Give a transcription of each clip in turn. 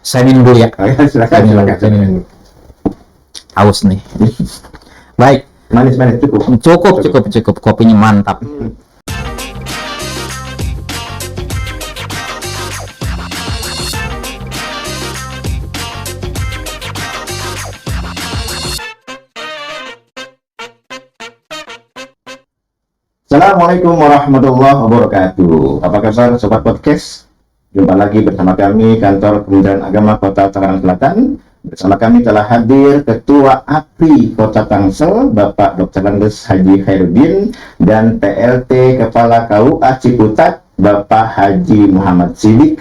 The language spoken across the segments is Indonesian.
Saya minum dulu ya. Silakan. Saya minum dulu. Haus nih. Baik. Manis cukup. Cukup. Kopinya mantap. Assalamualaikum warahmatullahi wabarakatuh. Apa kabar sobat podcast? Jumpa lagi bersama kami Kantor Kementerian Agama Kota Tangerang Selatan. Bersama kami telah hadir Ketua APRI Kota Tangsel, Bapak Dr. Andes Haji Khairuddin, dan PLT Kepala KUA Ciputat, Bapak Haji Muhammad Sidik,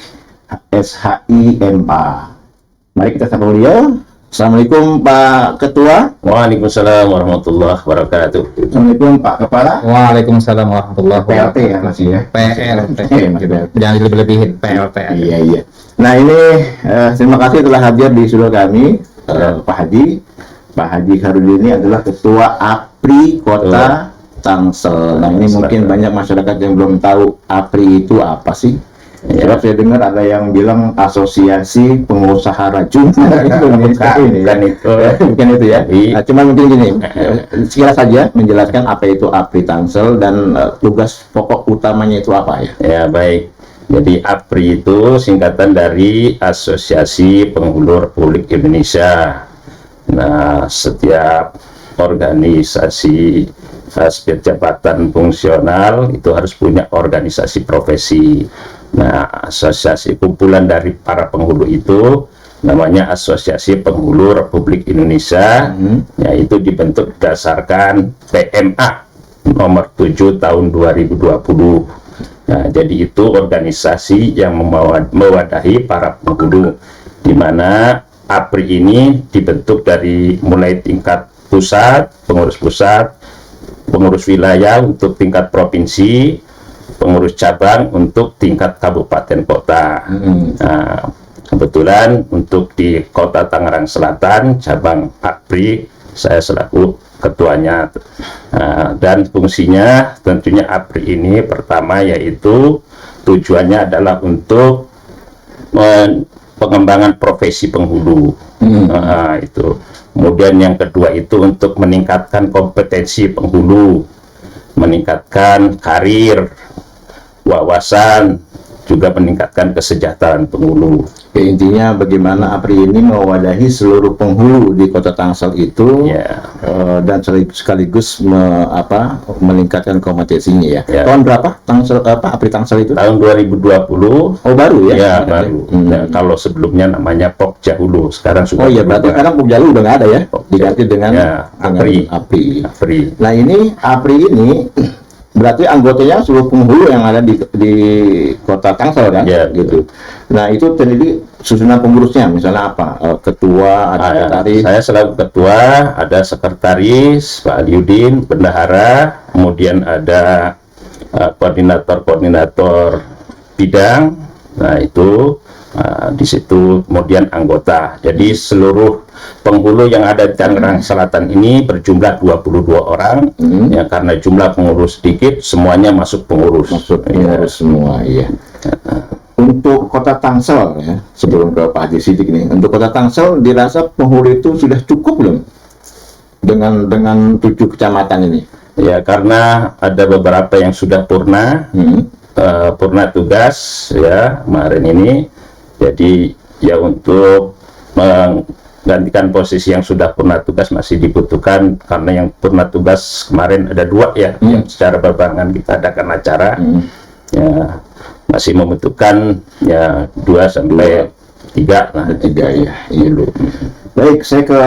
SHI MA. Mari kita sapa beliau. Assalamualaikum Pak Ketua. Waalaikumsalam warahmatullahi wabarakatuh. Assalamualaikum Pak Kepala. Waalaikumsalam warahmatullahi wabarakatuh. PLT ya masih ya. PLT. Masih PLT. Jangan lebih-lebihin PLT. Iya. Nah ini terima kasih telah hadir di studio kami, Pak Haji. Pak Haji Khairuddin ini adalah Ketua APRI Kota Tangsel. Nah ini mungkin banyak masyarakat yang belum tahu APRI itu apa sih. Sebab saya dengar ada yang bilang Asosiasi Pengusaha Racun Indonesia ini. Bukan itu ya. Nah, cuma mungkin gini, sekilas saja menjelaskan apa itu APRI Tangsel dan tugas pokok utamanya itu apa ya? Ya baik. Jadi APRI itu singkatan dari Asosiasi Penghulu Republik Indonesia. Nah, setiap organisasi jabatan fungsional itu harus punya organisasi profesi. Nah, asosiasi kumpulan dari para penghulu itu namanya Asosiasi Penghulu Republik Indonesia, yaitu dibentuk berdasarkan PMA nomor 7 tahun 2020. Nah, jadi itu organisasi yang mewadahi para penghulu, di mana APRI ini dibentuk dari mulai tingkat pusat, pengurus wilayah untuk tingkat provinsi, pengurus cabang untuk tingkat kabupaten kota. Nah, kebetulan untuk di Kota Tangerang Selatan, cabang APRI, saya selaku ketuanya. Dan fungsinya tentunya APRI ini pertama yaitu tujuannya adalah untuk pengembangan profesi penghulu. Itu. Kemudian yang kedua itu untuk meningkatkan kompetensi penghulu, meningkatkan karir, wawasan, juga meningkatkan kesejahteraan penghulu. Ya, intinya bagaimana APRI ini mewadahi seluruh penghulu di Kota Tangsel itu, dan sekaligus meningkatkan kompetensinya ya. Tahun berapa APRI Tangsel itu? Tahun 2020. Oh baru ya? Ya baru. Nah, kalau sebelumnya namanya Pokja Hulu, sekarang sudah. Oh iya, berarti sekarang Pokja Hulu udah nggak ada ya? Diganti dengan APRI. Nah ini APRI ini berarti anggotanya seluruh penghulu yang ada di Kota Tangsel kan, gitu. Nah itu terdiri susunan pengurusnya, misalnya apa? Ketua, ada sekretaris. Saya selaku ketua, ada sekretaris Pak Aliudin, bendahara, kemudian ada koordinator bidang. Nah itu di situ kemudian anggota. Jadi seluruh penghulu yang ada di Tangerang Selatan ini berjumlah 22 orang. Ya, karena jumlah pengurus sedikit, semuanya masuk pengurus. Semua, iya. Untuk Kota Tangsel ya, sebelum ke Pak Haji Sidik nih, untuk Kota Tangsel dirasa penghulu itu sudah cukup belum dengan 7 kecamatan ini? Ya, karena ada beberapa yang sudah purna tugas ya kemarin ini. Jadi ya untuk menggantikan posisi yang sudah purna tugas masih dibutuhkan, karena yang purna tugas kemarin ada 2 ya, yang secara berbarengan kita adakan acara. Ya masih membutuhkan ya 2 sampai 3 ya. Baik, saya ke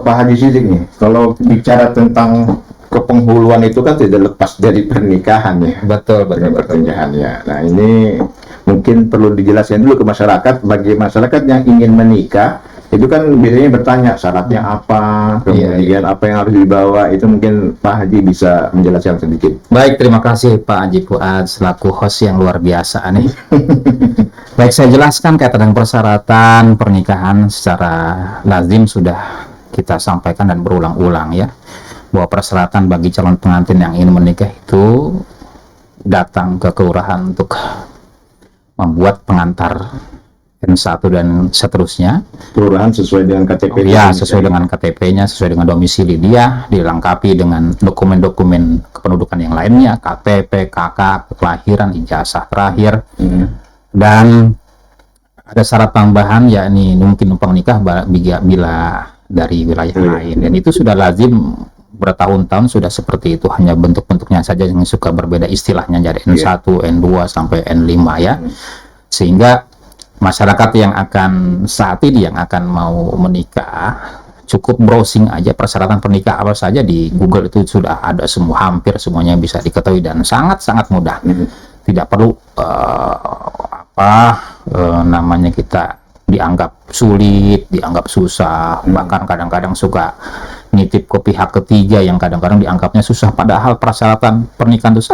Pak Haji Sidik nih. Kalau bicara tentang kepenghuluan itu kan tidak lepas dari pernikahan ya. Betul. Pernikahan ya. Nah ini mungkin perlu dijelaskan dulu ke masyarakat, bagi masyarakat yang ingin menikah itu kan biasanya bertanya syaratnya apa, kemudian apa yang harus dibawa, itu mungkin Pak Haji bisa menjelaskan sedikit. Baik, terima kasih Pak Haji Fuad selaku host yang luar biasa nih. Baik, saya jelaskan kaitan dengan persyaratan pernikahan secara lazim sudah kita sampaikan dan berulang-ulang ya, bahwa persyaratan bagi calon pengantin yang ingin menikah itu datang ke kelurahan untuk membuat pengantar N1 dan seterusnya. Kelurahan sesuai dengan KTP. Ya, sesuai dengan KTP-nya, sesuai dengan domisili dia, dilengkapi dengan dokumen-dokumen kependudukan yang lainnya, KTP, KK, kelahiran, ijazah terakhir. Dan ada syarat tambahan, yakni mungkin numpang nikah bila dari wilayah lain. Dan itu sudah lazim bertahun-tahun sudah seperti itu, hanya bentuk-bentuknya saja yang suka berbeda istilahnya, jadi N1, N2 sampai N5 ya. Sehingga masyarakat yang akan saat ini yang akan mau menikah cukup browsing aja persyaratan pernikahan apa saja di Google, itu sudah ada semua, hampir semuanya bisa diketahui dan sangat-sangat mudah. Tidak perlu namanya kita dianggap sulit, dianggap susah, bahkan kadang-kadang suka nitip ke pihak ketiga yang kadang-kadang dianggapnya susah, padahal persyaratan pernikahan itu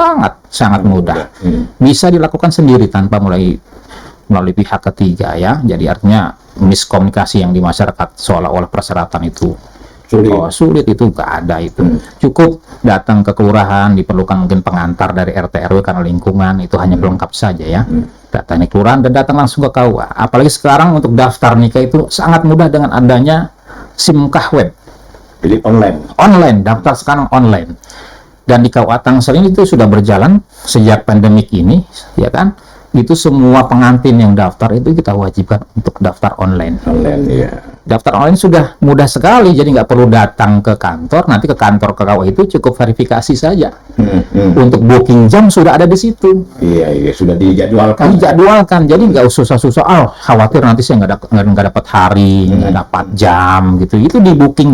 sangat mudah. Bisa dilakukan sendiri tanpa melalui pihak ketiga ya. Jadi artinya miskomunikasi yang di masyarakat seolah-olah persyaratan itu sulit itu nggak ada itu. Cukup datang ke kelurahan, diperlukan mungkin pengantar dari RT RW karena lingkungan, itu hanya pelengkap saja ya. Datang ke kelurahan dan datang langsung ke KUA. Apalagi sekarang untuk daftar nikah itu sangat mudah dengan adanya SIMKah web. Jadi Online, daftar sekarang online. Dan di KUA Tangsel ini itu sudah berjalan sejak pandemik ini, ya kan? Itu semua pengantin yang daftar itu kita wajibkan untuk daftar online. Ya. Daftar online sudah mudah sekali, jadi nggak perlu datang ke kantor. Nanti ke kantor ke KUA itu cukup verifikasi saja. Untuk booking jam sudah ada di situ. Iya, sudah dijadwalkan. Jadi nggak susah-susah. Khawatir nanti saya nggak dapat hari, nggak dapat jam gitu. Itu di booking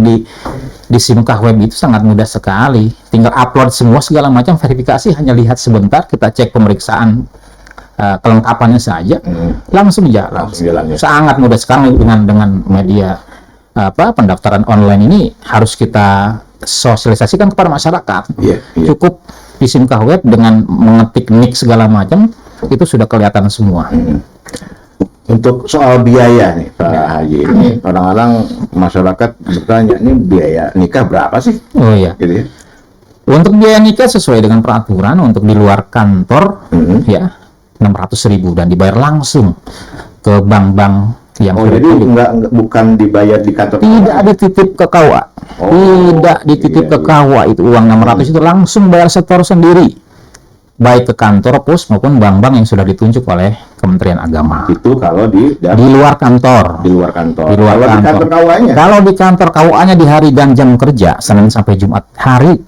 di SIMKah web itu sangat mudah sekali. Tinggal upload semua segala macam, verifikasi hanya lihat sebentar, kita cek pemeriksaan kelengkapannya saja, langsung jalan. Sangat mudah sekali dengan media pendaftaran online ini. Harus kita sosialisasikan kepada masyarakat. Cukup di SIMKah web dengan mengetik nik segala macam itu sudah kelihatan semua. Untuk soal biaya nih Pak Haji, ini orang-orang masyarakat bertanya, ini biaya nikah berapa sih? Oh iya. Gitu ya. Untuk biaya nikah sesuai dengan peraturan, untuk di luar kantor ya 600.000 dan dibayar langsung ke bank-bank yang jadi bukan dibayar di kantor, tidak dititip ke KUA, tidak dititip ke KUA, itu uang 600 itu langsung bayar setor sendiri, baik ke kantor pos maupun bank-bank yang sudah ditunjuk oleh Kementerian Agama. Itu kalau di luar kantor. Di luar kantor. Di luar kalau kantor. Di kantor KUA-nya? Kalau di kantor KUA-nya di hari dan jam kerja, Senin sampai Jumat, hari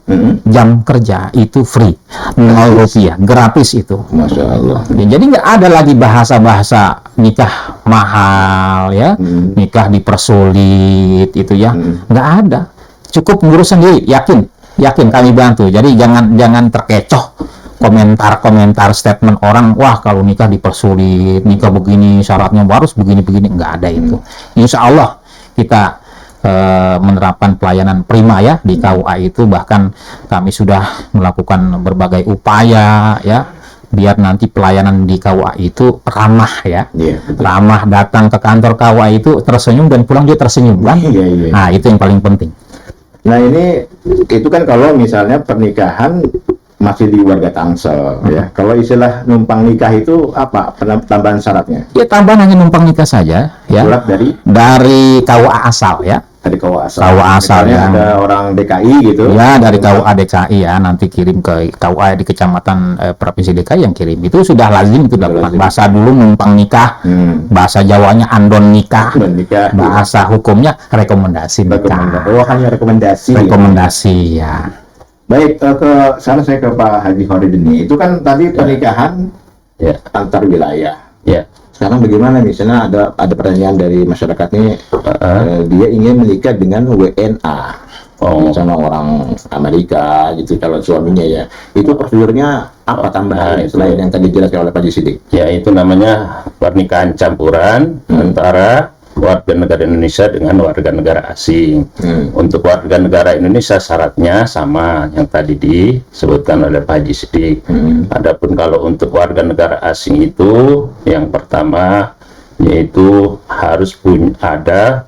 jam kerja itu free, 0 rupiah, gratis itu. Masya Allah. Ya, jadi nggak ada lagi bahasa-bahasa nikah mahal ya, nikah dipersulit itu ya, nggak ada. Cukup ngurus sendiri, yakin kami bantu. Jadi jangan terkecoh komentar statement orang, wah kalau nikah dipersulit, nikah begini syaratnya harus begini-begini, nggak ada itu. Insya Allah kita menerapkan pelayanan prima ya di KUA itu, bahkan kami sudah melakukan berbagai upaya ya biar nanti pelayanan di KUA itu ramah ya, ramah, datang ke kantor KUA itu tersenyum dan pulang dia tersenyum kan. Nah itu yang paling penting. Nah ini itu kan kalau misalnya pernikahan masih di warga Tangsel ya. Kalau istilah numpang nikah itu apa tambahan syaratnya? Ya tambahan hanya numpang nikah saja ya. Surat dari KUA asal ya. Dari KUA asal. KUA asal ya. Ada orang DKI gitu. Ya dari KUA DKI ya, nanti kirim ke KUA di kecamatan provinsi DKI yang kirim. Itu sudah lazim itu dilakukan. Bahasa dulu numpang nikah, bahasa Jawanya andon nikah, bahasa hukumnya rekomendasi nikah. Oh hanya rekomendasi. Rekomendasi ya. Baik, ke sana saya ke Pak Haji Khoridini. Itu kan tadi pernikahan antar wilayah. Ya. Sekarang bagaimana misalnya ada pertanyaan dari masyarakat nih, dia ingin menikah dengan WNA, misalnya orang Amerika gitu, kalau suaminya ya. Itu prosedurnya apa tambahan selain yang tadi dijelaskan oleh Pak Haji Sidik? Ya itu namanya pernikahan campuran antara warga negara Indonesia dengan warga negara asing. Untuk warga negara Indonesia syaratnya sama yang tadi disebutkan oleh Pak Haji Sidik. Adapun kalau untuk warga negara asing itu yang pertama yaitu harus ada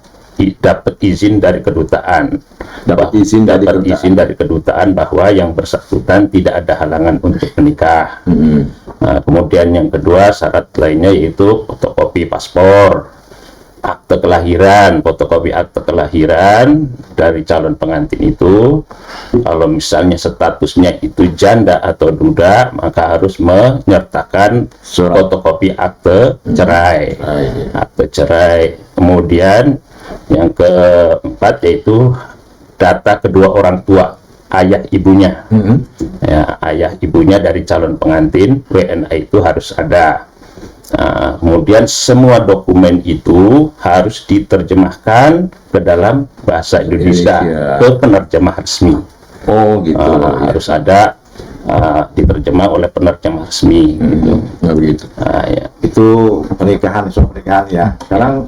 dapat izin dari kedutaan. Dapat izin dari Dapat kedutaan. izin dari kedutaan bahwa yang bersangkutan tidak ada halangan untuk menikah. Nah, kemudian yang kedua, syarat lainnya yaitu fotokopi paspor, akte kelahiran, fotokopi akte kelahiran dari calon pengantin itu. Kalau misalnya statusnya itu janda atau duda, maka harus menyertakan Surat. fotokopi akte cerai. Akte cerai. Kemudian yang keempat yaitu data kedua orang tua, ayah ibunya. Ya, ayah ibunya dari calon pengantin, WNA itu harus ada. Nah, kemudian semua dokumen itu harus diterjemahkan ke dalam bahasa Indonesia ke penerjemah resmi. Oh gitu. Harus ada diterjemah oleh penerjemah resmi. Gitu. Nah, begitu. Nah, ya. Itu pernikahan, soal pernikahan ya. Sekarang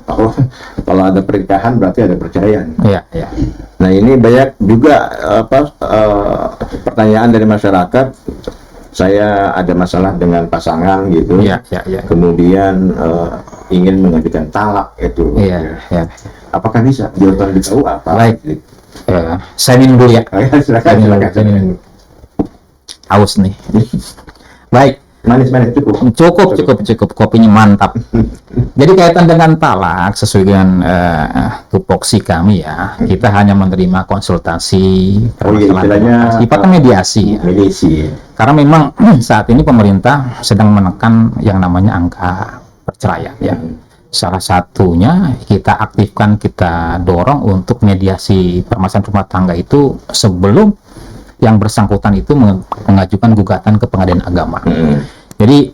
kalau ada pernikahan berarti ada perceraian. Iya, iya. Nah ini banyak juga pertanyaan dari masyarakat. Saya ada masalah dengan pasangan gitu. Iya, iya, iya. Kemudian ingin mengajukan talak itu. Iya, iya. Apakah bisa? Jawaban di KUA apa? Baik. Saya minum dulu ya. Silakan, silakan. Saya minum dulu. Haus nih. Baik. Manis-manis Cukup. Kopinya mantap. Jadi kaitan dengan talak, sesuai dengan tupoksi kami ya, kita hanya menerima konsultasi, istilahnya sifatnya mediasi. Ya. mediasi. Karena memang saat ini pemerintah sedang menekan yang namanya angka perceraian ya. Salah satunya kita aktifkan, kita dorong untuk mediasi permasalahan rumah tangga itu sebelum yang bersangkutan itu mengajukan gugatan ke pengadilan agama. Jadi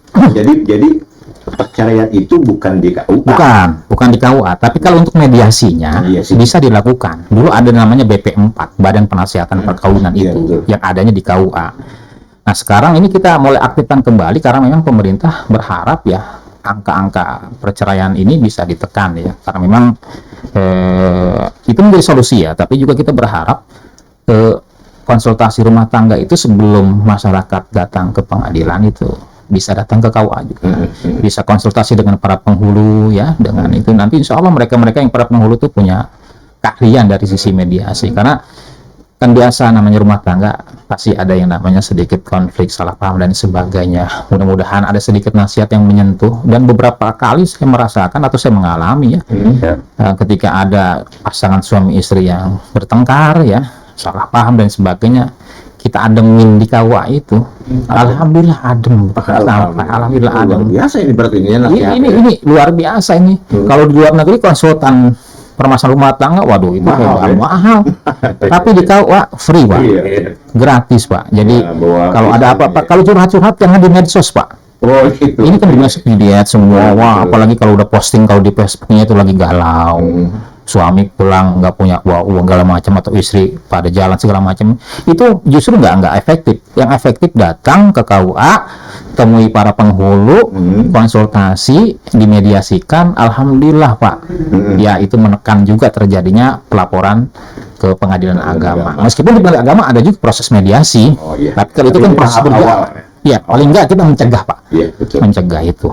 perceraian itu bukan di KUA. bukan di KUA, tapi kalau untuk mediasinya Mediasi. bisa dilakukan. Dulu ada namanya BP4, Badan Penasihatan Perkawinan Iya, itu betul. yang adanya di KUA. Nah, sekarang ini kita mulai aktifkan kembali karena memang pemerintah berharap ya angka-angka perceraian ini bisa ditekan ya. Karena memang itu menjadi solusi ya, tapi juga kita berharap konsultasi rumah tangga itu sebelum masyarakat datang ke pengadilan itu bisa datang ke KUA juga, bisa konsultasi dengan para penghulu ya, dengan itu nanti insya Allah mereka yang para penghulu itu punya keahlian dari sisi mediasi, karena kan biasa namanya rumah tangga pasti ada yang namanya sedikit konflik, salah paham dan sebagainya. Mudah-mudahan ada sedikit nasihat yang menyentuh, dan beberapa kali saya merasakan atau saya mengalami ya, ketika ada pasangan suami istri yang bertengkar ya, salah paham dan sebagainya, kita ademin di KUA itu, alhamdulillah adem, alhamdulillah adem. Luar biasa ini berarti Ini luar biasa ini. Kalau di luar negeri konsultan permasalahan rumah tangga, waduh itu mahal. Tapi di KUA free Pak, gratis Pak. Jadi kalau ada apa-apa, kalau curhat-curhat jangan di medsos Pak. Oh gitu. Ini kan dilihat semua, wah apalagi kalau udah posting kalau di Facebooknya itu lagi galau. Suami pulang nggak punya uang segala macam, atau istri pada jalan segala macam, itu justru nggak efektif. Yang efektif datang ke KUA, temui para penghulu, konsultasi, dimediasikan, alhamdulillah Pak. Ya itu menekan juga terjadinya pelaporan ke pengadilan agama. Meskipun di pengadilan agama ada juga proses mediasi, tapi kalau itu kan proses berjalan. Ya paling nggak kita mencegah Pak, mencegah itu.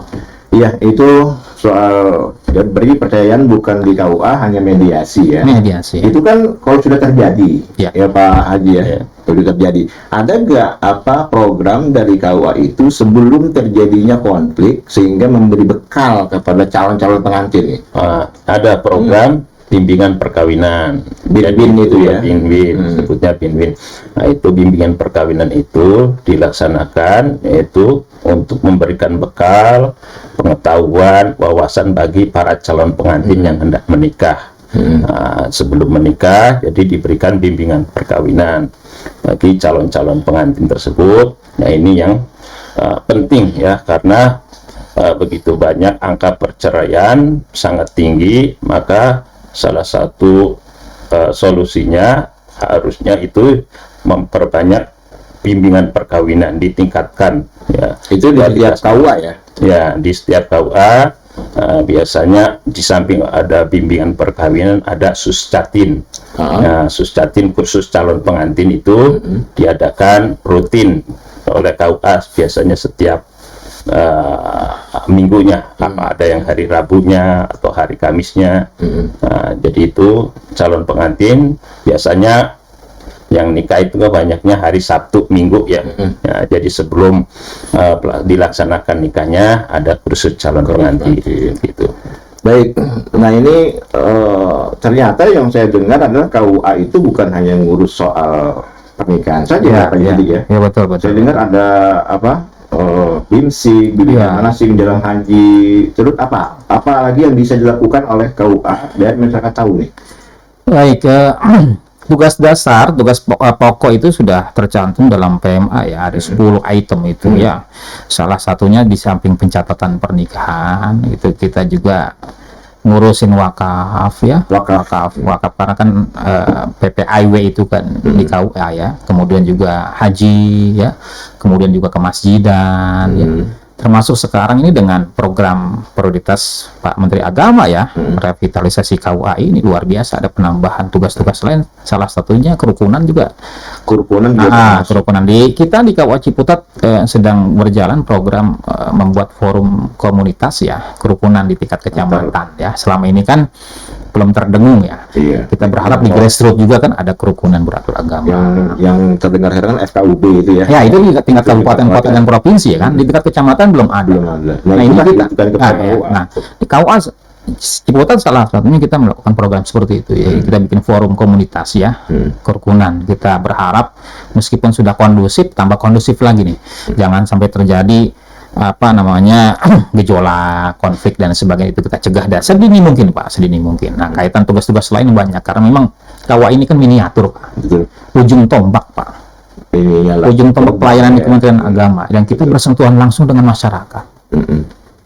Iya, itu soal beri percayaan bukan di KUA, hanya mediasi ya. Mediasi. Itu kan kalau sudah terjadi, Ya. ya Pak Haji ya, sudah terjadi. Ada nggak apa program dari KUA itu sebelum terjadinya konflik sehingga memberi bekal kepada calon-calon pengantin? Ada program bimbingan perkawinan, Bin-bin itu ya? Bin-bin, sebutnya bin-bin. Nah itu bimbingan perkawinan itu dilaksanakan yaitu untuk memberikan bekal, pengetahuan, wawasan bagi para calon pengantin yang hendak menikah. Nah, sebelum menikah, jadi diberikan bimbingan perkawinan bagi calon-calon pengantin tersebut. Nah ini yang penting ya, karena begitu banyak angka perceraian sangat tinggi, maka salah satu solusinya harusnya itu memperbanyak bimbingan perkawinan, ditingkatkan ya. Itu di setiap KUA ya? Ya, di setiap KUA biasanya di samping ada bimbingan perkawinan ada suscatin. Nah, suscatin kursus calon pengantin itu diadakan rutin oleh KUA biasanya setiap minggunya, apa ada yang hari Rabunya atau hari Kamisnya. Jadi itu calon pengantin biasanya yang nikah itu banyaknya hari Sabtu Minggu ya. Ya, jadi sebelum dilaksanakan nikahnya ada kursus calon pengantin gitu. Baik, nah ini ternyata yang saya dengar adalah KUA itu bukan hanya ngurus soal pernikahan saja, Pak Jadi ya. Ya betul. Saya dengar ada apa? BIMSI, bimbingan manasik, menjelang haji, terus apa lagi yang bisa dilakukan oleh KUA biar masyarakat tahu nih. Baik, tugas dasar, tugas pokok itu sudah tercantum dalam PMA ya, ada 10 item itu ya. Salah satunya di samping pencatatan pernikahan, itu kita juga ngurusin wakaf ya, wakaf karena kan PPIW itu kan di KUA ya, kemudian juga haji ya, kemudian juga kemasjidan ya. Termasuk sekarang ini dengan program prioritas Pak Menteri Agama ya, revitalisasi KUA ini luar biasa, ada penambahan tugas-tugas lain, salah satunya kerukunan juga. Kerukunan Kerukunan di kita di KUA Ciputat sedang berjalan program membuat forum komunitas ya, kerukunan di tingkat kecamatan ya. Selama ini kan belum terdengung ya. Iya. Kita berharap di grassroots juga kan ada kerukunan beratur agama. Yang terdengar heran kan FKUB itu ya. Ya, itu di tingkat kabupaten, kota dan provinsi ya kan. Di tingkat kecamatan belum ada. Nah, ini kita di KUA Ciputat salah satunya kita melakukan program seperti itu ya. Kita bikin forum komunitas ya, kerukunan. Kita berharap meskipun sudah kondusif, tambah kondusif lagi nih. Jangan sampai terjadi gejolak, konflik dan sebagainya, itu kita cegah dan sedini mungkin Pak, sedini mungkin. Nah, kaitan tugas-tugas lain banyak karena memang KUA ini kan miniatur Pak. Ujung tombak Pak. Ujung tombak pelayanan di Kementerian Agama, dan kita bersentuhan langsung dengan masyarakat.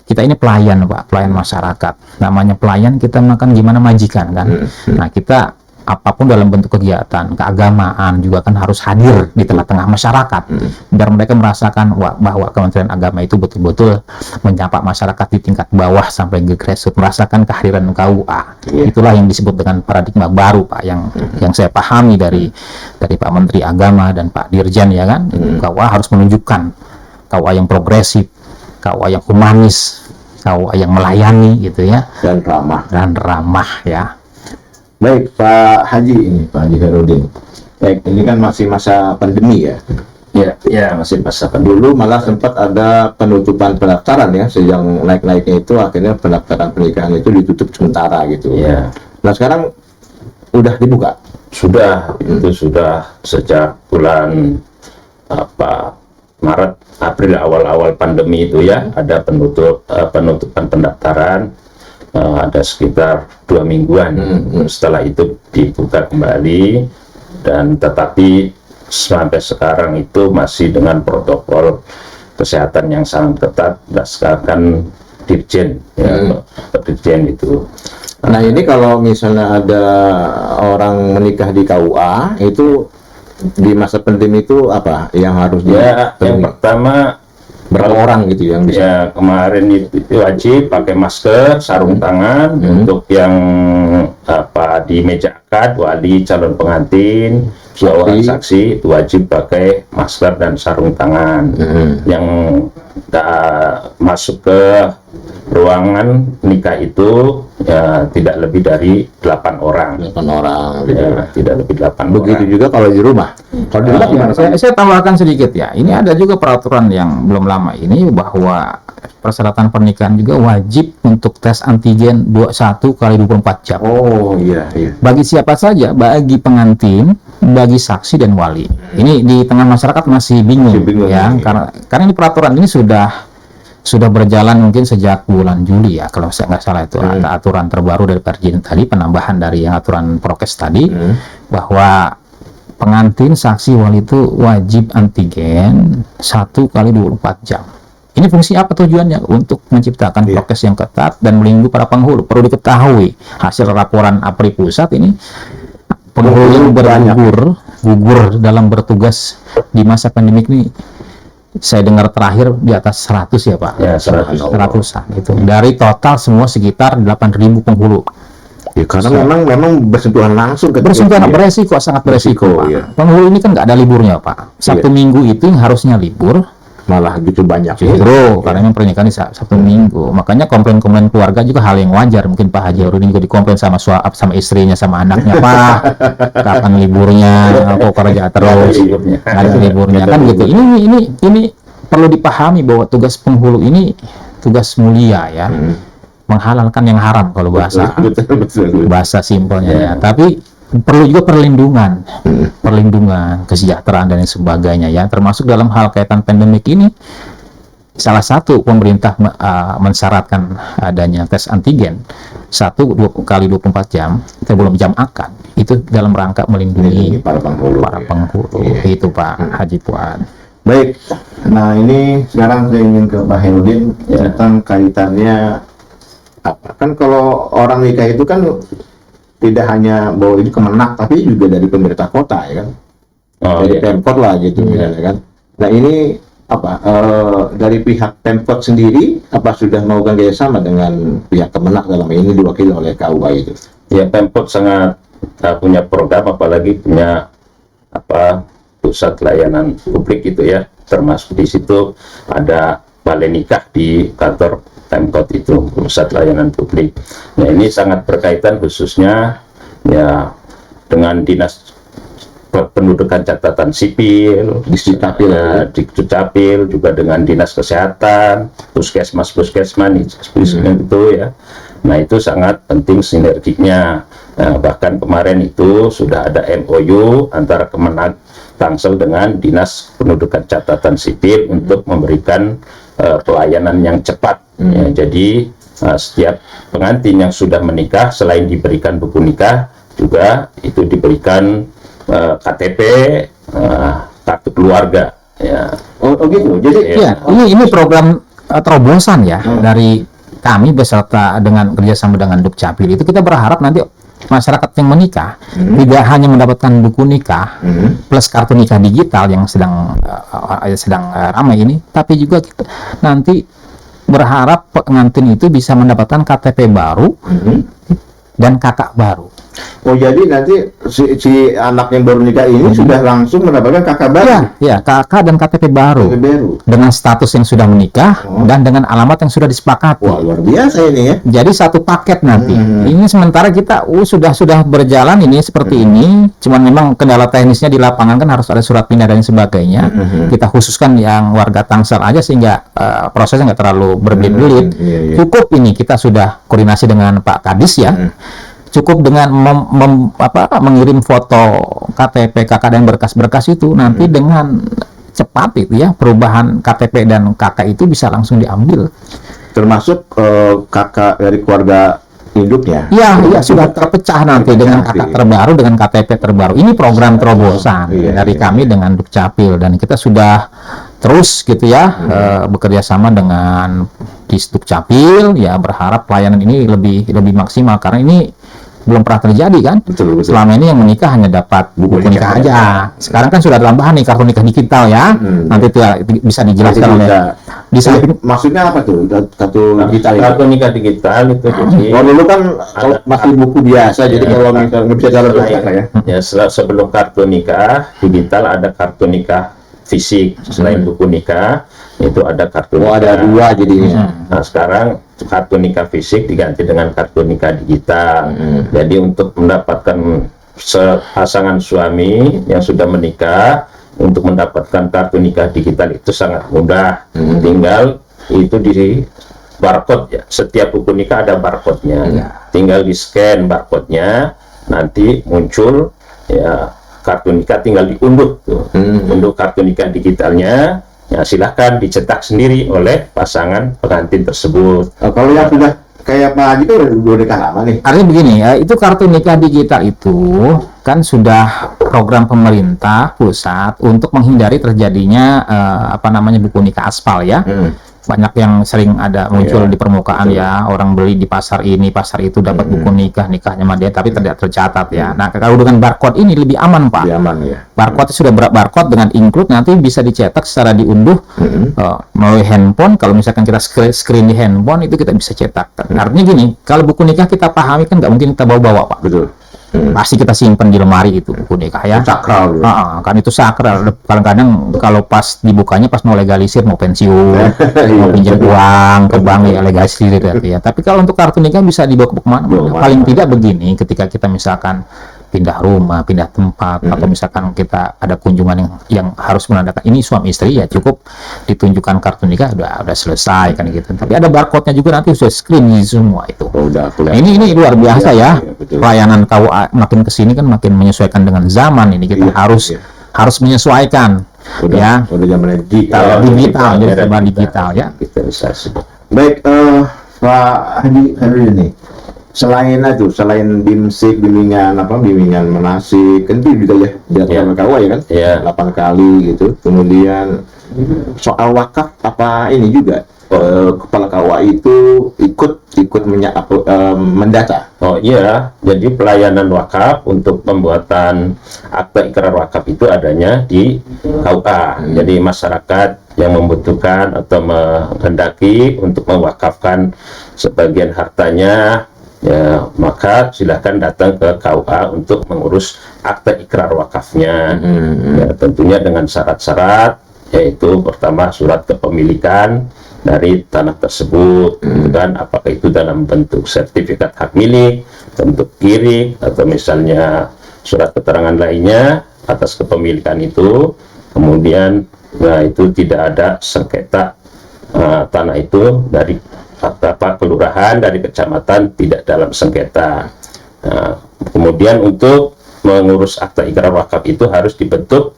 Kita ini pelayan Pak, pelayan masyarakat. Namanya pelayan, kita makan gimana majikan kan. Nah, kita apapun dalam bentuk kegiatan keagamaan juga kan harus hadir di tengah-tengah masyarakat, biar mereka merasakan bahwa Kementerian Agama itu betul-betul menyapa masyarakat di tingkat bawah sampai ke grassroots, merasakan kehadiran KUA. Itulah yang disebut dengan paradigma baru Pak, yang saya pahami dari Pak Menteri Agama dan Pak Dirjen ya kan. KUA harus menunjukkan KUA yang progresif, KUA yang humanis, KUA yang melayani gitu ya, dan ramah ya. Baik Pak Haji Khairudin. Baik, ini kan masih masa pandemi ya. Ya, masih masa pandemi. Dulu malah sempat ada penutupan pendaftaran ya, sejak naik-naiknya itu akhirnya pendaftaran pernikahan itu ditutup sementara gitu. Ya. Nah, sekarang udah dibuka. Sudah, itu sudah sejak bulan Maret, April, awal-awal pandemi itu ya, ada penutupan pendaftaran. Ada sekitar 2 mingguan. Setelah itu dibuka kembali, dan tetapi sampai sekarang itu masih dengan protokol kesehatan yang sangat ketat berdasarkan Dirjen ya, Dirjen itu. Nah, ini kalau misalnya ada orang menikah di KUA itu di masa pandemi itu apa yang harus yang pertama, berapa orang gitu yang bisa? Ya, kemarin itu wajib pakai masker, sarung tangan. Untuk yang di meja akad, wali, calon pengantin, seorang saksi itu wajib pakai masker dan sarung tangan. Yang masuk ke ruangan nikah itu ya tidak lebih dari 8 orang. 8 orang gitu. Ya, tidak lebih 8 Begitu orang. juga kalau di rumah. Kalau di rumah gimana? Saya tambahkan sedikit ya. Ini ada juga peraturan yang belum lama ini bahwa persyaratan pernikahan juga wajib untuk tes antigen 21 kali 24 jam. Oh iya. Bagi siapa saja, bagi pengantin, bagi saksi dan wali. Ini di tengah masyarakat masih bingung ya, karena ini peraturan ini sudah berjalan mungkin sejak bulan Juli ya, kalau saya nggak salah itu ada aturan terbaru dari Presiden tadi, penambahan dari aturan prokes tadi, bahwa pengantin, saksi, wali itu wajib antigen 1 kali 24 jam. Ini fungsi apa tujuannya? Untuk menciptakan prokes yang ketat dan melindungi para penghulu. Perlu diketahui hasil laporan APRI pusat ini, penghulu yang gugur dalam bertugas di masa pandemi ini, saya dengar terakhir di atas 100 ya Pak. Ya, 100-an itu. Dari total semua sekitar 8.000 penghulu. Ya, karena memang bersentuhan langsung ke beresiko, sangat beresiko Pak. Penghulu ini kan nggak ada liburnya Pak. Sabtu Minggu itu yang harusnya libur, malah gitu banyak. Justru karena memang pernikahan di Sabtu Minggu, makanya komplain-komplain keluarga juga hal yang wajar. Mungkin Pak Haji Harudin juga dikomplain sama sama istrinya, sama anaknya, Pak, kapan liburnya, kok kerja terus, nggak ada liburnya kan gitu. Ini perlu dipahami bahwa tugas penghulu ini tugas mulia ya, menghalalkan yang haram kalau bahasa simpelnya ya. Tapi perlu juga perlindungan, kesejahteraan dan lain sebagainya ya, termasuk dalam hal kaitan pandemik ini. Salah satu pemerintah mensyaratkan adanya tes antigen 1 kali 24 jam sebelum jam akad, itu dalam rangka melindungi para penghulu. Itu Pak Haji Fuad. Baik, nah ini sekarang saya ingin ke Pak Herudin tentang kaitannya apa? Kan kalau orang nikah itu kan tidak hanya bahwa ini Kemenak, tapi juga dari pemerintah kota ya kan, dari Pemkot lah gitu misalnya kan. Nah ini apa dari pihak Pemkot sendiri apa sudah melakukan kerjasama dengan pihak Kemenak dalam ini diwakili oleh KUA itu? Ya, Pemkot sangat punya program, apalagi punya pusat layanan publik itu ya, termasuk di situ ada balai nikah di kantor Pemkot itu, pusat layanan publik. Nah ini sangat berkaitan khususnya ya dengan dinas pendudukan catatan sipil, Dikdukcapil, juga dengan dinas kesehatan, puskesmas itu ya. Nah itu sangat penting sinerginya. Nah, bahkan kemarin itu sudah ada MOU antara Kemenak Tangsel dengan dinas pendudukan catatan sipil untuk memberikan pelayanan yang cepat. Ya, jadi setiap pengantin yang sudah menikah selain diberikan buku nikah juga itu diberikan KTP, kartu keluarga. Ya. Oh gitu. Jadi ya, ini program terobosan ya dari kami beserta dengan kerjasama dengan Dukcapil. Itu kita berharap nanti masyarakat yang menikah tidak hanya mendapatkan buku nikah plus kartu nikah digital yang sedang ramai ini, tapi juga kita nanti berharap pengantin itu bisa mendapatkan KTP baru dan kakak baru. Oh jadi nanti si anak yang baru nikah ini sudah langsung mendapatkan kakak baru? Ya, kakak dan KTP baru. Dengan status yang sudah menikah dan dengan alamat yang sudah disepakati. Wah luar biasa ini ya. Jadi satu paket nanti. Ini sementara kita sudah berjalan ini seperti ini. Cuman memang kendala teknisnya di lapangan kan harus ada surat pindah dan sebagainya. Kita khususkan yang warga Tangsel aja sehingga prosesnya nggak terlalu berbelit-belit. Cukup ini kita sudah koordinasi dengan Pak Kadis ya. Cukup dengan mengirim foto KTP kakak dan berkas-berkas itu nanti dengan cepat itu ya, perubahan KTP dan kakak itu bisa langsung diambil. Termasuk kakak dari keluarga induknya. Iya, sudah terpecah nanti dengan kakak terbaru dengan KTP terbaru. Ini program terobosan dari kami dengan Dukcapil, dan kita sudah terus gitu ya bekerja sama dengan Dukcapil ya, berharap pelayanan ini lebih maksimal karena ini belum pernah terjadi kan. Betul. Selama ini yang menikah hanya dapat buku nikah aja. Sekarang kan sudah tambahan nih kartu nikah digital ya. Nanti itu bisa dijelaskan oleh di samping. Maksudnya apa tuh kartu digital? Kartu nikah digital itu jadi dulu kan masih buku biasa, jadi kalau misalnya nggak bisa jalan ya. Ya sebelum kartu nikah digital ada kartu nikah fisik, selain buku nikah itu ada kartu nikah. Ada dua jadinya. Nah sekarang kartu nikah fisik diganti dengan kartu nikah digital. Jadi untuk mendapatkan pasangan suami yang sudah menikah untuk mendapatkan kartu nikah digital itu sangat mudah. Tinggal itu di barcode ya. Setiap buku nikah ada barcode-nya. Tinggal di scan barcode-nya, nanti muncul ya kartu nikah, tinggal diunduh tuh. Unduh kartu nikah digitalnya. Ya silahkan dicetak sendiri oleh pasangan pengantin tersebut. Kalau yang sudah kayak Pak Haji itu udah nikah lama nih. Artinya begini ya, itu kartu nikah digital itu kan sudah program pemerintah pusat untuk menghindari terjadinya buku nikah aspal ya. Banyak yang sering ada muncul di permukaan ya, orang beli di pasar ini pasar itu dapat buku nikahnya sama dia tapi tidak tercatat ya. Nah kalau dengan barcode ini lebih aman Pak. Lebih aman ya. Barcode sudah barcode dengan include, nanti bisa dicetak secara diunduh melalui handphone. Kalau misalkan kita screen di handphone itu kita bisa cetak. Artinya gini, kalau buku nikah kita pahami kan nggak mungkin kita bawa-bawa Pak. Betul. pasti kita simpan di lemari itu buku nikah ya. Sakral. Kan itu sakral. Kadang-kadang kalau pas dibukanya pas mau legalisir, mau pensiun, mau pinjam uang ke bank ya legalisir gitu ya. Tapi kalau untuk kartu nikah bisa dibawa ke mana? Paling tidak begini, ketika kita misalkan pindah rumah, pindah tempat, atau misalkan kita ada kunjungan yang harus menandakan ini suami istri, ya cukup ditunjukkan kartu nikah udah selesai kan gitu. Tapi ada barcode-nya juga, nanti sudah screen semua itu. Ini luar biasa ya. Pelayanan KUA makin kesini kan makin menyesuaikan dengan zaman ini. Kita harus menyesuaikan. Udah zaman digital jadi serba digital ya. Baik, Pak Haji ini. Selain bimbingan manasik kan itu juga ya diatur KUA ya kan, 8 kali gitu. Kemudian soal wakaf apa ini juga kepala KUA itu ikut mendata. Oh iya, jadi pelayanan wakaf untuk pembuatan akte ikrar wakaf itu adanya di KUA. Jadi masyarakat yang membutuhkan atau menghendaki untuk mewakafkan sebagian hartanya, ya maka silahkan datang ke KUA untuk mengurus akte ikrar wakafnya. Ya, tentunya dengan syarat-syarat, yaitu pertama surat kepemilikan dari tanah tersebut, dan apakah itu dalam bentuk sertifikat hak milik, bentuk kirik, atau misalnya surat keterangan lainnya atas kepemilikan itu. Kemudian itu tidak ada sengketa tanah itu dari kelurahan, dari kecamatan, tidak dalam sengketa. Kemudian untuk mengurus akta ikrar wakaf itu harus dibentuk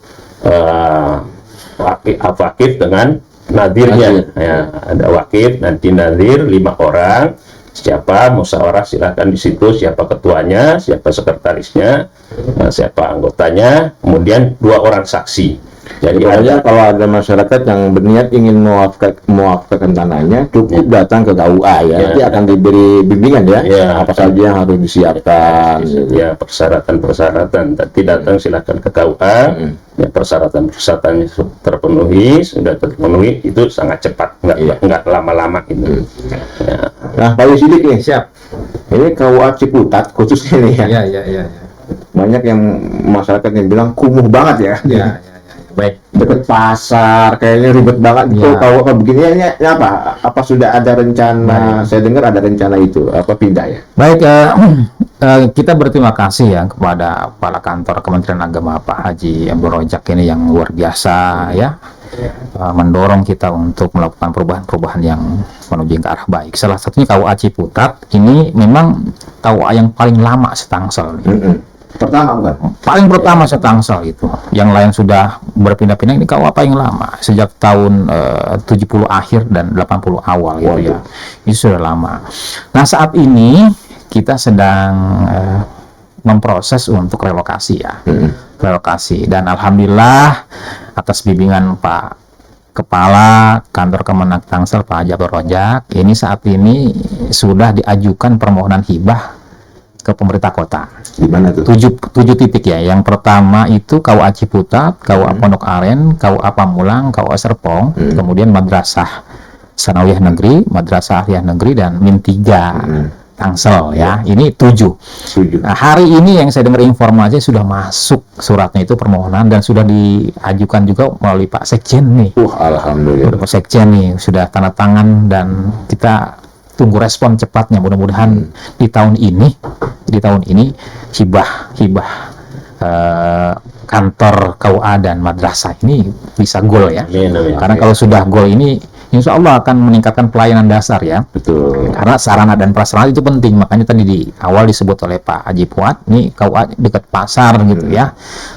wakif dengan nadirnya. Ya, ada wakif, nanti nadir 5 orang. Siapa musyawarah silakan di situ, siapa ketuanya, siapa sekretarisnya, siapa anggotanya, kemudian 2 orang saksi. Jadi kalau ada masyarakat yang berniat ingin mewakafkan tanahnya, cukup datang ke KUA ya. Nanti akan diberi bimbingan ya, apa saja yang harus disiapkan. Ya, persyaratan. Nanti datang silakan ke KUA. Ya, persyaratan-persyaratannya sudah terpenuhi, itu sangat cepat, nggak lama-lama itu. Ya. Nah, Pak Yusidik nih, siap. Ini KUA Ciputat khususnya nih ya. Iya. Banyak yang masyarakat yang bilang kumuh banget ya. Baik, deket pasar, kayaknya ribet banget gitu. Kalau begini apa? Apa sudah ada rencana? Saya dengar ada rencana itu, apa pindah ya? Baik, kita berterima kasih ya kepada Kepala Kantor Kementerian Agama Pak Haji Abdul Rojak ini yang luar biasa ya, mendorong kita untuk melakukan perubahan-perubahan yang menuju ke arah baik. Salah satunya KUA Ciputat ini memang KUA yang paling lama Setangsel. Paling pertama Setangsel itu. Yang lain sudah berpindah-pindah, ini KUA paling lama sejak tahun 70 akhir dan 80 awal gitu ya. Itu sudah lama. Nah, saat ini kita sedang memproses untuk relokasi ya. Relokasi, dan alhamdulillah atas bimbingan Pak Kepala Kantor Kemenak Tangsel Pak Haji Abdul Rojak, ini saat ini sudah diajukan permohonan hibah ke pemerintah kota. Di mana tuh? 7 titik ya. Yang pertama itu KUA Ciputat, KUA Pondok Aren, KUA Pamulang, KUA Serpong, kemudian Madrasah Sanawiyah Negeri, Madrasah Aliyah Negeri, dan Min 3 Tangsel ya. Ini 7. Nah, hari ini yang saya dengar informasi sudah masuk suratnya itu permohonan, dan sudah diajukan juga melalui Pak Sekjen nih. Alhamdulillah. Pak Sekjen nih sudah tanda tangan, dan kita tunggu respon cepatnya. Mudah-mudahan di tahun ini hibah kantor KUA dan madrasah ini bisa gol ya. Karena kalau sudah gol ini, insya Allah akan meningkatkan pelayanan dasar ya. Betul. Karena sarana dan prasarana itu penting. Makanya tadi di awal disebut oleh Pak Haji Puat, nih KUA dekat pasar gitu ya.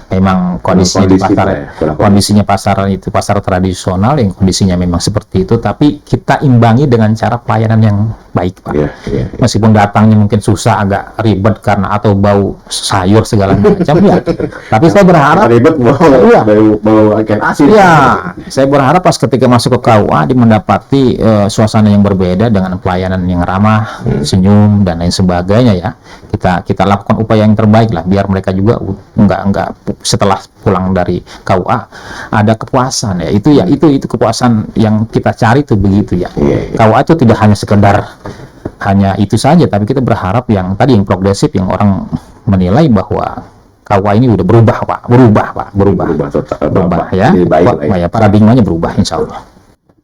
Memang kondisinya di pasar, kondisinya pasar itu pasar tradisional yang kondisinya memang seperti itu. Tapi kita imbangi dengan cara pelayanan yang baik, Pak. Meskipun datangnya mungkin susah, agak ribet karena atau bau sayur segala macam ya. Tapi saya berharap ribet bau ikan asin. Ya, saya berharap pas ketika masuk ke KUA mendapati suasana yang berbeda dengan pelayanan yang ramah, senyum dan lain sebagainya ya. Kita lakukan upaya yang terbaik lah, biar mereka juga enggak setelah pulang dari KUA ada kepuasan ya. Itu kepuasan yang kita cari tuh begitu ya. KUA itu tidak hanya sekedar hanya itu saja, tapi kita berharap yang tadi yang progresif, yang orang menilai bahwa KUA ini udah berubah Pak, berubah ya, Jadi baik, baik. ya paradigmanya berubah insya Allah.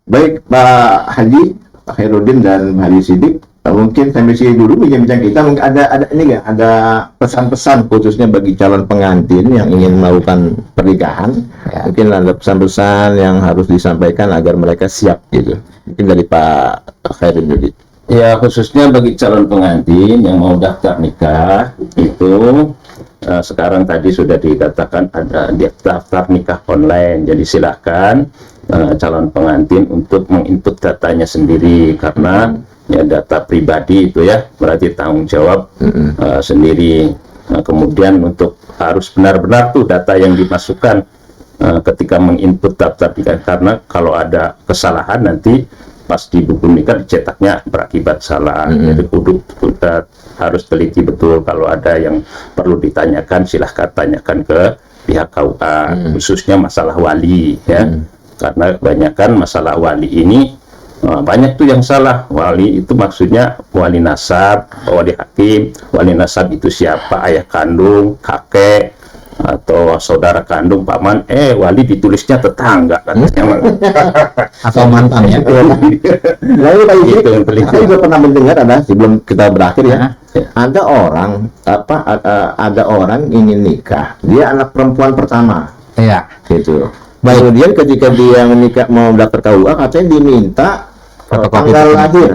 Baik Pak Haji, Pak Khairuddin dan Haji Sidik, mungkin sampai sini dulu bincang-bincang kita. Mungkin ada ini nggak, ada pesan-pesan khususnya bagi calon pengantin yang ingin melakukan pernikahan, Ya. mungkin ada pesan-pesan yang harus disampaikan agar mereka siap gitu, mungkin dari Pak Khairuddin. Ya, khususnya bagi calon pengantin yang mau daftar nikah itu sekarang tadi sudah dikatakan ada daftar nikah online. Jadi silahkan calon pengantin untuk menginput datanya sendiri, karena ya data pribadi itu ya berarti tanggung jawab sendiri. Kemudian untuk harus benar-benar tuh data yang dimasukkan ketika menginput daftar nikah, karena kalau ada kesalahan nanti pas di buku nikah dicetaknya berakibat salah. Jadi kudu harus teliti betul. Kalau ada yang perlu ditanyakan, silahkan tanyakan ke pihak KUA, khususnya masalah wali ya. Karena kebanyakan masalah wali ini banyak tuh yang salah. Wali itu maksudnya wali nasab, wali hakim. Wali nasab itu siapa? Ayah kandung, kakek, atau saudara kandung, paman. Wali ditulisnya tetangga katanya. Atau mantan ya. Lalu Pak Haji, Itu yang paling saya juga pernah mendengar, ada sebelum kita berakhir ya, Ya. ada orang ingin nikah, dia anak perempuan pertama Iya. gitu. Baik. Kemudian ketika dia menikah mau daftar KUA, katanya diminta Fotokopi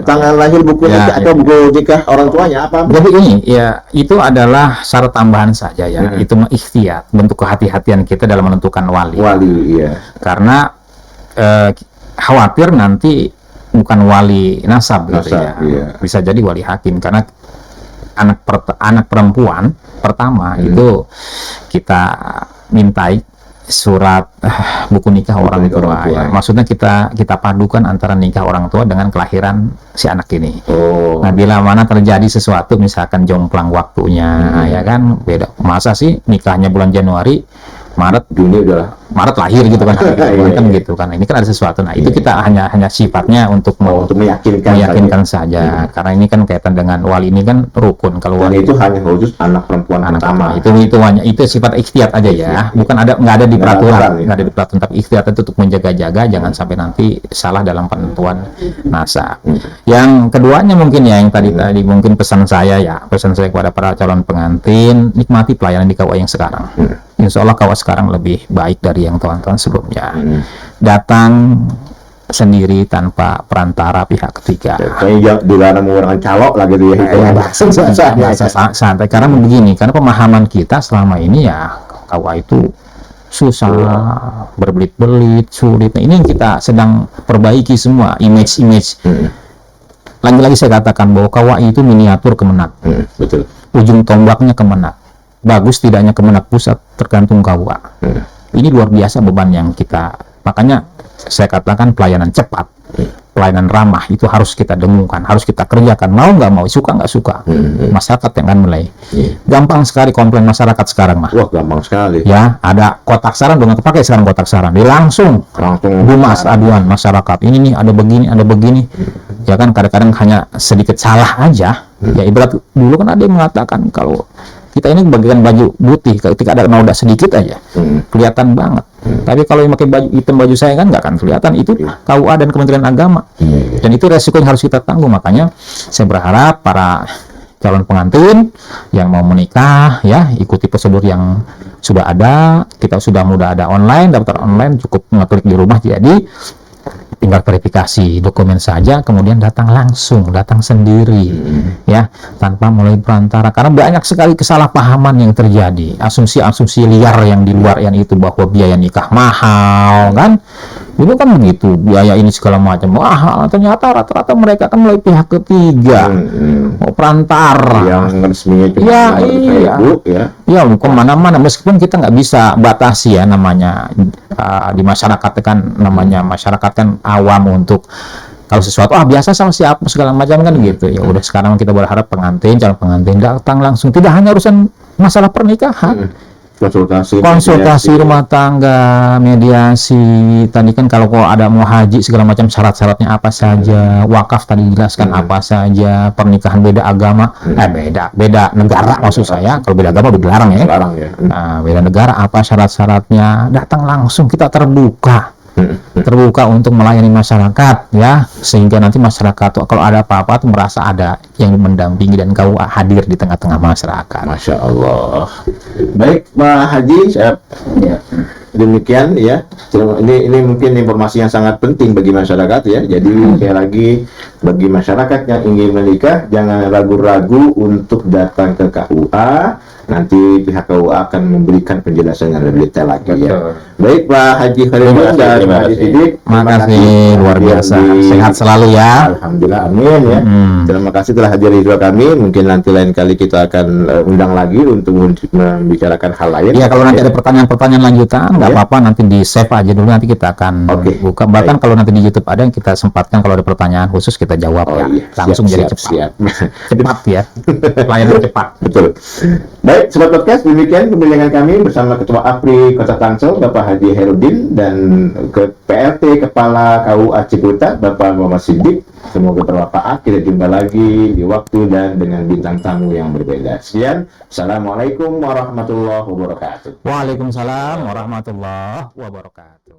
tanggal lahir buku Ya, nikah ya. atau buku nikah orang tuanya apa? Jadi ini ya itu adalah syarat tambahan saja ya. Itu ikhtiar, bentuk kehati-hatian kita dalam menentukan wali. Wali, iya. Karena khawatir nanti bukan wali nasab gitu ya. Nasab, iya. Bisa jadi wali hakim, karena anak perempuan pertama itu kita mintai surat buku nikah orang nikah tua, orang tua, ya. ya. Maksudnya kita padukan antara nikah orang tua dengan kelahiran si anak ini. Oh. Nah, bila mana terjadi sesuatu, misalkan jomplang waktunya, ya kan, beda. Masa sih nikahnya bulan Januari, Juni udah Maret lahir gitu kan, Iya, kan iya. gitu kan. Ini kan ada sesuatu. Nah, itu kita hanya sifatnya untuk untuk meyakinkan saja. Karena ini kan kaitan dengan wali, ini kan rukun. Kalau Dan wali itu hanya khusus anak perempuan anak pertama. itu hanya itu sifat ikhtiyat aja ya, bukan nggak ada di Nggak peraturan, aturan, ya. nggak ada di peraturan, tapi ikhtiyat itu untuk menjaga-jaga jangan sampai nanti salah dalam penentuan nasab. Yang keduanya mungkin ya, yang tadi mungkin pesan saya kepada para calon pengantin, nikmati pelayanan di KUA yang sekarang. Insya Allah KUA sekarang lebih baik dari yang tahun-tahun sebelumnya. Datang sendiri tanpa perantara pihak ketiga. Kayaknya dilarang menggunakan calok lah gitu ya. Bahasa santai, karena begini, karena pemahaman kita selama ini ya KUA itu susah, berbelit-belit, sulit. Nah, ini yang kita sedang perbaiki semua, image. Lagi-lagi saya katakan bahwa KUA itu miniatur Kemenak, Betul. ujung tombaknya Kemenak. Bagus tidaknya Kemenak pusat tergantung KUA. Ini luar biasa beban yang kita, makanya saya katakan pelayanan cepat, pelayanan ramah itu harus kita dengungkan, harus kita kerjakan, mau nggak mau, suka nggak suka, masyarakat yang akan mulai. Gampang sekali komplain masyarakat sekarang mah. Wah, gampang sekali. Ya, ada kotak saran, udah nggak kepake sekarang kotak saran, dia langsung bumas aduan masyarakat, ini nih ada begini, ya kan, kadang-kadang hanya sedikit salah aja, ya ibarat dulu kan ada yang mengatakan kalau kita ini bagikan baju putih, ketika ada noda sedikit aja kelihatan banget. Tapi kalau yang pakai baju hitam, baju saya kan nggak akan kelihatan. Itu KUA dan Kementerian Agama, dan itu resiko yang harus kita tanggung. Makanya saya berharap para calon pengantin yang mau menikah ya ikuti prosedur yang sudah ada. Kita sudah ada online, daftar online, cukup ngeklik di rumah, jadi tinggal verifikasi dokumen saja, kemudian datang sendiri, ya, tanpa melalui perantara. Karena banyak sekali kesalahpahaman yang terjadi, asumsi liar yang di luar yang itu, bahwa biaya nikah mahal, kan? Dulu kan begitu, biaya ini segala macam mahal. Ternyata rata-rata mereka kan melalui pihak ketiga, perantara. Yang resminya cuma Ya, iya. ibu, ya. Ya, kemana-mana, meskipun kita nggak bisa batasi ya, namanya di masyarakat kan, namanya masyarakat kan awam untuk kalau sesuatu biasa sama siapa segala macam kan gitu ya. Udah sekarang kita berharap calon pengantin datang langsung, tidak hanya urusan masalah pernikahan, konsultasi rumah tangga, mediasi. Tadi kan kalau kok ada mau haji segala macam syarat-syaratnya apa saja, wakaf tadi dijelaskan apa saja, pernikahan beda agama, beda negara maksud saya. Kalau beda agama udah dilarang ya. Larang ya. Nah, beda negara apa syarat-syaratnya, datang langsung, kita terbuka untuk melayani masyarakat ya, sehingga nanti masyarakat tuh kalau ada apa-apa tuh merasa ada yang mendampingi dan kau hadir di tengah-tengah masyarakat. Masya Allah. Baik Pak Haji, ya, demikian ya. Ini mungkin informasi yang sangat penting bagi masyarakat ya. Jadi sekali lagi bagi masyarakat yang ingin menikah jangan ragu-ragu untuk datang ke KUA. Nanti pihak KUA akan memberikan penjelasan yang lebih detail lagi ya. Baik Pak Haji Khairudin dan Pak Haji Sidik, Makasih luar biasa. Sehat selalu ya. Alhamdulillah, amin ya. Terima kasih telah hadir di studio kami. Mungkin nanti lain kali kita akan undang lagi untuk membicarakan hal lain. Ya, kalau nanti ada pertanyaan-pertanyaan lanjutan, nggak apa-apa, nanti di save aja dulu, nanti kita akan buka. Bahkan kalau nanti di YouTube ada yang kita sempatkan, kalau ada pertanyaan khusus kita jawab ya. Iya. Langsung jadi Siap. cepat ya. Pelayanan cepat. Betul. Baik, Sobat Podcast, demikian perbincangan kami bersama Ketua APRI Kota Tangsel, Bapak Haji Khairudin, dan ke PLT Kepala KUA Ciputat, Bapak Muhammad Siddiq. Semoga bermanfaat. Kita jumpa lagi di waktu dan dengan bintang tamu yang berbeda. Sekian. Assalamualaikum warahmatullahi wabarakatuh. Waalaikumsalam warahmatullahi wabarakatuh.